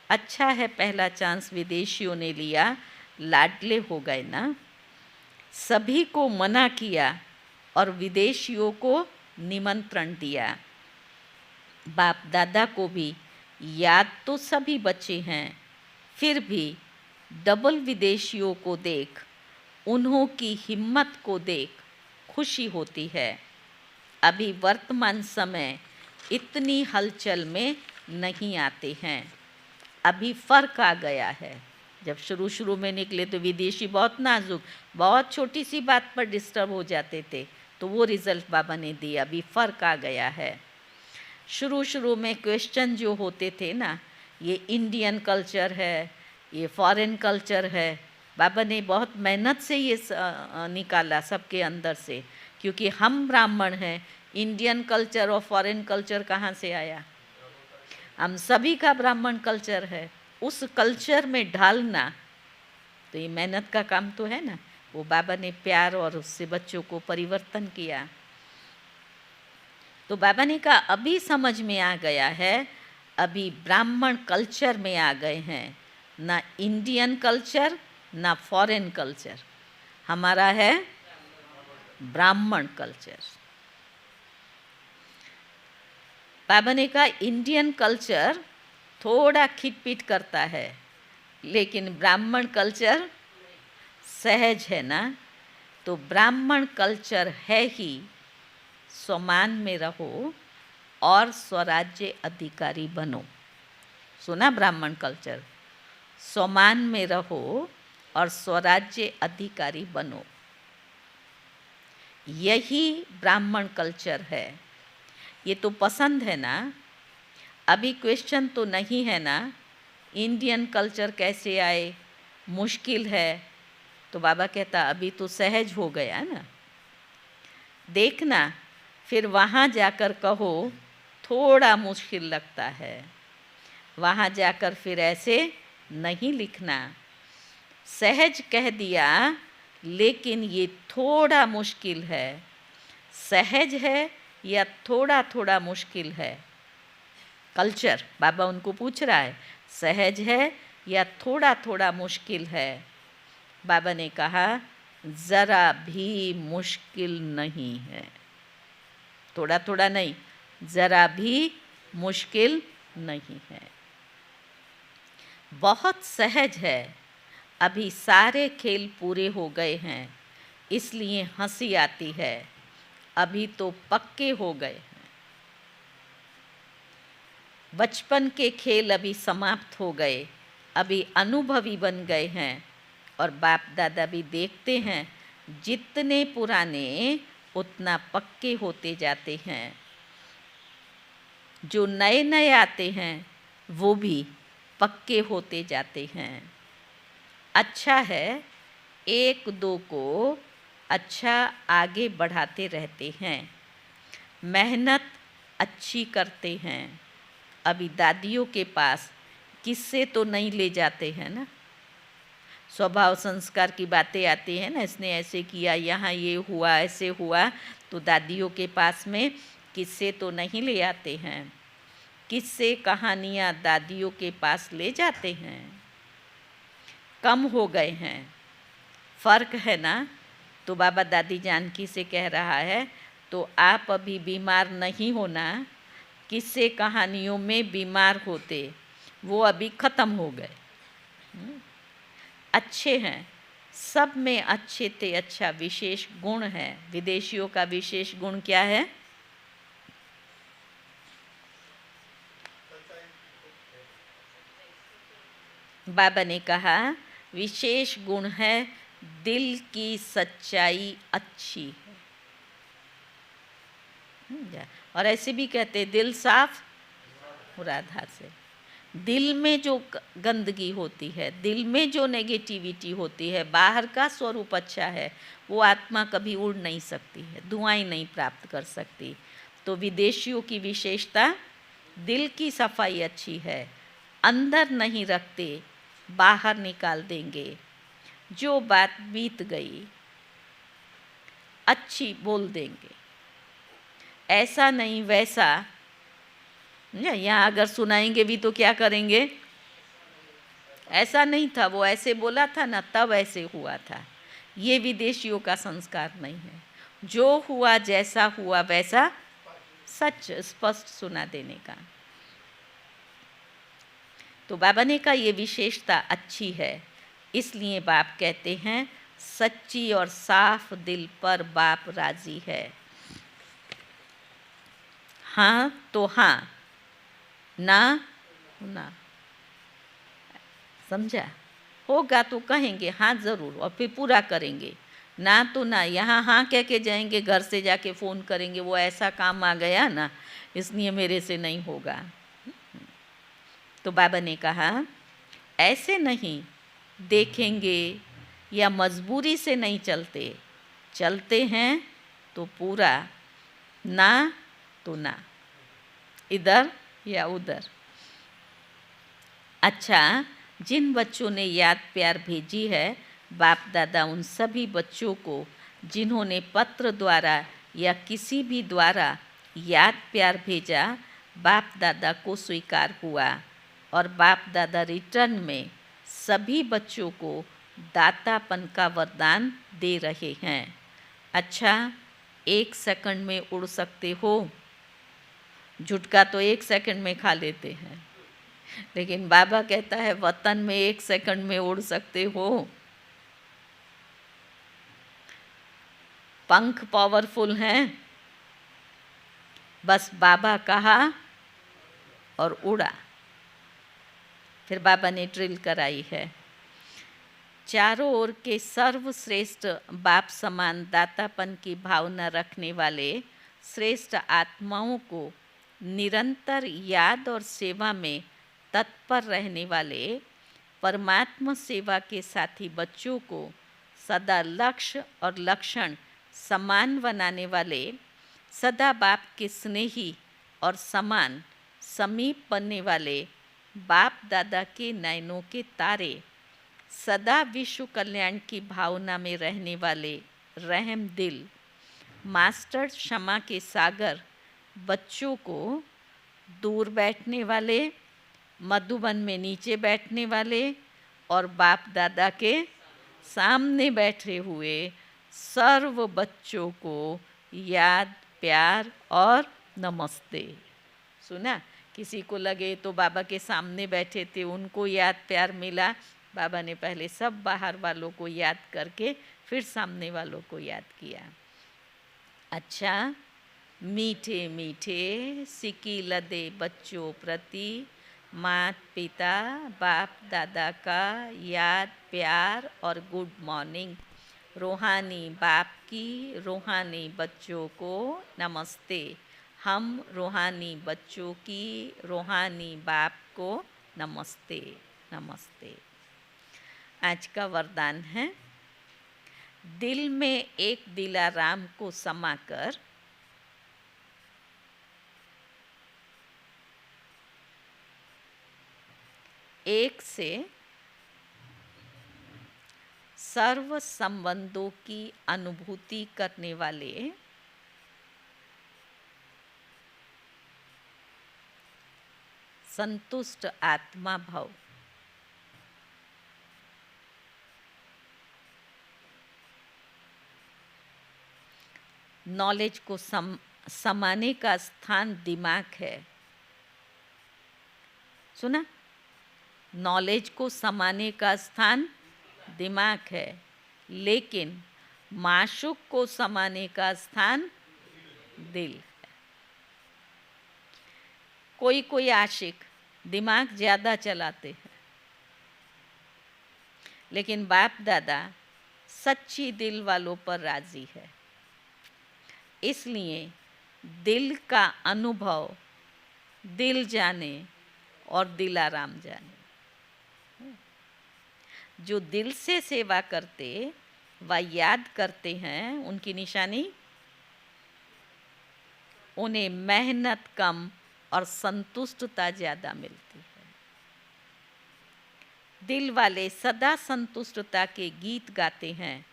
अच्छा है, पहला चांस विदेशियों ने लिया, लाडले हो गए ना। सभी को मना किया और विदेशियों को निमंत्रण दिया। बाप दादा को भी याद तो सभी बच्चे हैं, फिर भी डबल विदेशियों को देख, उन्हों की हिम्मत को देख खुशी होती है। अभी वर्तमान समय इतनी हलचल में नहीं आते हैं, अभी फ़र्क आ गया है। जब शुरू शुरू में निकले तो विदेशी बहुत नाजुक, बहुत छोटी सी बात पर डिस्टर्ब हो जाते थे, तो वो रिज़ल्ट बाबा ने दिया। अभी फ़र्क आ गया है। शुरू शुरू में क्वेश्चन जो होते थे ना, ये इंडियन कल्चर है, ये फॉरेन कल्चर है, बाबा ने बहुत मेहनत से ये निकाला सबके अंदर से, क्योंकि हम ब्राह्मण हैं। इंडियन कल्चर और फॉरेन कल्चर कहाँ से आया, हम सभी का ब्राह्मण कल्चर है। उस कल्चर में ढालना तो ये मेहनत का काम तो है ना। वो बाबा ने प्यार और उससे बच्चों को परिवर्तन किया। तो बाबा ने कहा अभी समझ में आ गया है, अभी ब्राह्मण कल्चर में आ गए हैं, ना इंडियन कल्चर ना फॉरेन कल्चर, हमारा है ब्राह्मण कल्चर। बाबा ने कहा इंडियन कल्चर थोड़ा खिटपिट करता है, लेकिन ब्राह्मण कल्चर सहज है ना। तो ब्राह्मण कल्चर है ही, स्वमान में रहो और स्वराज्य अधिकारी बनो। सुना, ब्राह्मण कल्चर, स्वमान में रहो और स्वराज्य अधिकारी बनो, यही ब्राह्मण कल्चर है। ये तो पसंद है ना। अभी क्वेश्चन तो नहीं है ना, इंडियन कल्चर कैसे आए, मुश्किल है। तो बाबा कहता अभी तो सहज हो गया ना, देखना फिर वहाँ जाकर कहो थोड़ा मुश्किल लगता है, वहाँ जाकर फिर ऐसे नहीं लिखना। सहज कह दिया लेकिन ये थोड़ा मुश्किल है। सहज है या थोड़ा थोड़ा मुश्किल है कल्चर, बाबा उनको पूछ रहा है सहज है या थोड़ा थोड़ा मुश्किल है। बाबा ने कहा ज़रा भी मुश्किल नहीं है। थोड़ा थोड़ा नहीं, ज़रा भी मुश्किल नहीं है, बहुत सहज है। अभी सारे खेल पूरे हो गए हैं, इसलिए हंसी आती है, अभी तो पक्के हो गए हैं। बचपन के खेल अभी समाप्त हो गए, अभी अनुभवी बन गए हैं। और बाप दादा भी देखते हैं, जितने पुराने उतना पक्के होते जाते हैं। जो नए नए आते हैं वो भी पक्के होते जाते हैं। अच्छा है, एक दो को अच्छा आगे बढ़ाते रहते हैं, मेहनत अच्छी करते हैं। अभी दादियों के पास किस्से तो नहीं ले जाते हैं ना, स्वभाव संस्कार की बातें आती हैं ना, इसने ऐसे किया, यहाँ ये हुआ, ऐसे हुआ, तो दादियों के पास में किस्से तो नहीं ले आते हैं। किस्से कहानियाँ दादियों के पास ले जाते हैं, कम हो गए हैं। फ़र्क है ना। तो बाबा दादी जानकी से कह रहा है, तो आप अभी बीमार नहीं होना, किस्से कहानियों में बीमार होते, वो अभी ख़त्म हो गए। अच्छे हैं, सब में अच्छे थे अच्छा विशेष गुण है। विदेशियों का विशेष गुण क्या है? बाबा ने कहा विशेष गुण है, दिल की सच्चाई अच्छी है। और ऐसे भी कहते दिल साफ मुरादार से। दिल में जो गंदगी होती है, दिल में जो नेगेटिविटी होती है, बाहर का स्वरूप अच्छा है, वो आत्मा कभी उड़ नहीं सकती है, दुआएं नहीं प्राप्त कर सकती। तो विदेशियों की विशेषता दिल की सफाई अच्छी है, अंदर नहीं रखते, बाहर निकाल देंगे। जो बात बीत गई अच्छी बोल देंगे, ऐसा नहीं वैसा। यहाँ अगर सुनाएंगे भी तो क्या करेंगे, ऐसा नहीं था, वो ऐसे बोला था ना, तब ऐसे हुआ था। ये विदेशियों का संस्कार नहीं है। जो हुआ जैसा हुआ वैसा सच स्पष्ट सुना देने का। तो बाबा ने कहा ये विशेषता अच्छी है, इसलिए बाप कहते हैं सच्ची और साफ दिल पर बाप राजी है। हाँ तो हाँ, ना ना। समझा? होगा तो कहेंगे हाँ ज़रूर, और फिर पूरा करेंगे। ना तो ना, यहाँ हाँ कह के जाएंगे, घर से जाके फ़ोन करेंगे, वो ऐसा काम आ गया ना, इसलिए मेरे से नहीं होगा। तो बाबा ने कहा ऐसे नहीं, देखेंगे या मजबूरी से नहीं चलते, चलते हैं तो पूरा, ना तो ना, इधर या उधर। अच्छा, जिन बच्चों ने याद प्यार भेजी है, बाप दादा उन सभी बच्चों को जिन्होंने पत्र द्वारा या किसी भी द्वारा याद प्यार भेजा, बाप दादा को स्वीकार हुआ, और बाप दादा रिटर्न में सभी बच्चों को दातापन का वरदान दे रहे हैं। अच्छा, 1 सेकंड में उड़ सकते हो, झुटका तो 1 सेकंड में खा लेते हैं, लेकिन बाबा कहता है वतन में 1 सेकंड में उड़ सकते हो। पंख पावरफुल हैं, बस बाबा कहा और उड़ा। फिर बाबा ने ड्रिल कराई है। चारों ओर के सर्वश्रेष्ठ बाप समान दातापन की भावना रखने वाले श्रेष्ठ आत्माओं को निरंतर याद और सेवा में तत्पर रहने वाले परमात्मा सेवा के साथी बच्चों को सदा लक्ष्य और लक्षण समान बनाने वाले, सदा बाप के स्नेही और समान समीप बनने वाले बाप दादा के नयनों के तारे, सदा विश्व कल्याण की भावना में रहने वाले रहम दिल मास्टर क्षमा के सागर बच्चों को दूर बैठने वाले, मधुबन में नीचे बैठने वाले और बाप दादा के सामने बैठे हुए सर्व बच्चों को याद प्यार और नमस्ते। सुना? किसी को लगे तो बाबा के सामने बैठे थे, उनको याद प्यार मिला, बाबा ने पहले सब बाहर वालों को याद करके फिर सामने वालों को याद किया। अच्छा, मीठे मीठे सिक्की लदे बच्चों प्रति माता पिता बाप दादा का याद प्यार और गुड मॉर्निंग। रूहानी बाप की रूहानी बच्चों को नमस्ते। हम रूहानी बच्चों की रूहानी बाप को नमस्ते नमस्ते। आज का वरदान है, दिल में एक दिलाराम को समाकर एक से सर्व संबंधों की अनुभूति करने वाले संतुष्ट आत्मा भाव नॉलेज को समाने का स्थान दिमाग है। सुना? नॉलेज को समाने का स्थान दिमाग है, लेकिन माशूक को समाने का स्थान दिल है। कोई कोई आशिक दिमाग ज़्यादा चलाते हैं, लेकिन बाप दादा सच्ची दिल वालों पर राज़ी है। इसलिए दिल का अनुभव दिल जाने और दिलाराम जाने। जो दिल से सेवा करते व याद करते हैं, उनकी निशानी, उन्हें मेहनत कम और संतुष्टता ज़्यादा मिलती है। दिल वाले सदा संतुष्टता के गीत गाते हैं,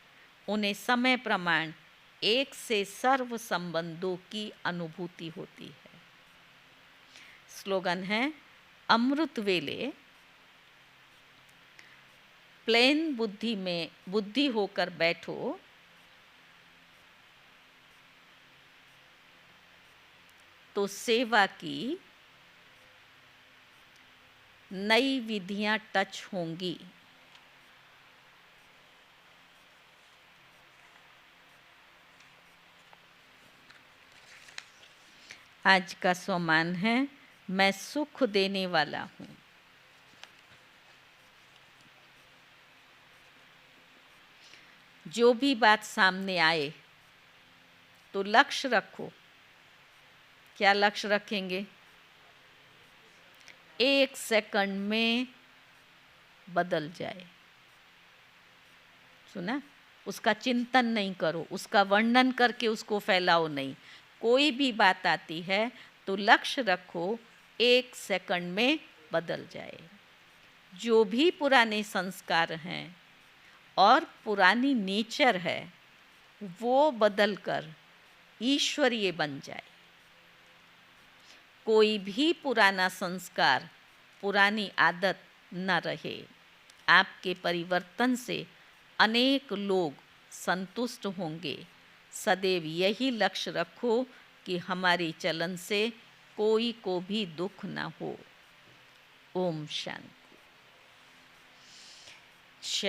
उन्हें समय प्रमाण एक से सर्व संबंधों की अनुभूति होती है। स्लोगन है, अमृत वेले प्लेन बुद्धि में बुद्धि होकर बैठो, तो सेवा की नई विधियां टच होंगी। आज का सम्मान है, मैं सुख देने वाला हूँ। जो भी बात सामने आए तो लक्ष्य रखो। क्या लक्ष्य रखेंगे? 1 सेकंड में बदल जाए। सुना? उसका चिंतन नहीं करो, उसका वर्णन करके उसको फैलाओ नहीं। कोई भी बात आती है तो लक्ष्य रखो, 1 सेकंड में बदल जाए। जो भी पुराने संस्कार हैं और पुरानी नेचर है, वो बदलकर ईश्वरीय बन जाए। कोई भी पुराना संस्कार, पुरानी आदत न रहे। आपके परिवर्तन से अनेक लोग संतुष्ट होंगे। सदैव यही लक्ष्य रखो कि हमारी चलन से कोई को भी दुख न हो। ओम शांति।